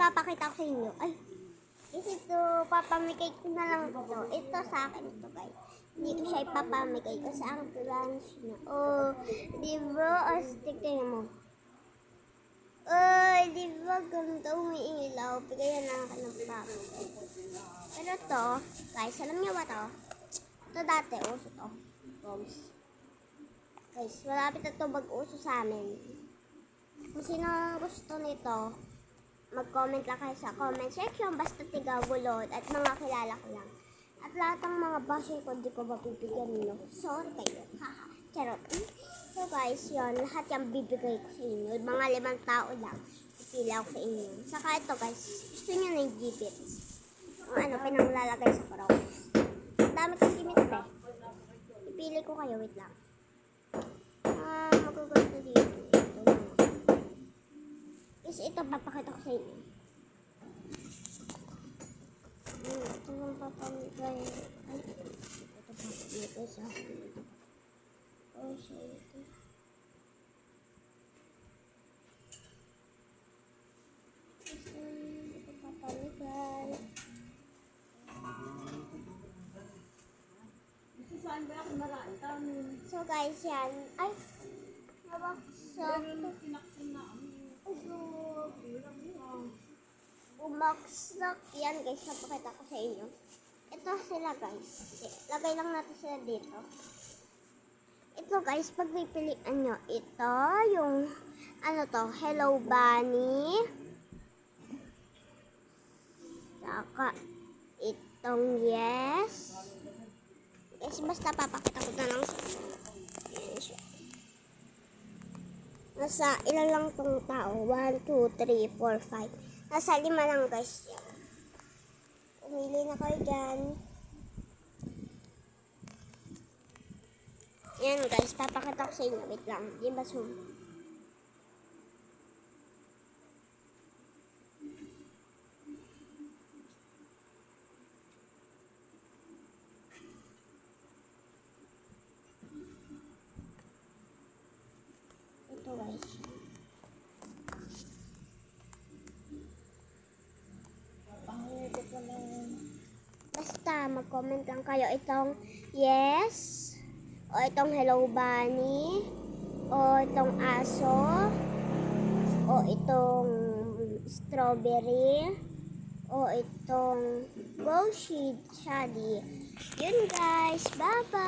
papakita ko sa inyo. Ay, ito, papamigay ko na lang ito. Ito sa akin ito, guys. Hindi ko siya ipapamigay kasi ang plans niya. Oh, di ba? Tingnan mo. Oh, di ba ganda umiilaw? Bigayan lang ako ng papa. Pero to, guys, alam niyo ba to? Ito dati, uso to. Guys, malapit na ito mag-uso sa amin. Kung sino gusto nito, mag-comment lang kayo sa comment section. Basta tiga bulod at mga kilala ko lang. At lahat ng mga basher ko, di ko mabibigyan nyo. Sorry kayo. Haha. Charot. So guys, yun. Lahat yung bibigay ko sa inyo. Mga 5 tao lang. Ipila ko sa inyo. Saka ito guys, gusto nyo na yung gibits. Ang pinanglalagay sa cross. Dami kong gimit eh. Ipili ko kayo. Wait lang. Magaganda dito. Ito, papakita ko sa inyo. Ito lang papamigay. Ay, ito papamigay sa akin. Oh, sorry. Ito papamigay. So guys, yan. Ay, nabaksak. Umaksak yan guys, napakita ko sa inyo. Ito sila guys. Lagay lang natin sila dito. Ito guys, pag pipilian nyo, ito yung Hello Bunny. Saka itong yes. Guys, basta papakita ko na lang. Nasa ilan lang tong tao? 1, 2, 3, 4, 5. Nasa 5 lang guys. Umili na kayo dyan. Yan guys, papakita ko sa inyo. Wait lang, di ba zoom? Ito guys. Basta mag-comment lang kayo itong yes, o itong Hello Bunny, o itong aso, o itong strawberry, o itong Go Shady. Yun guys, bye bye!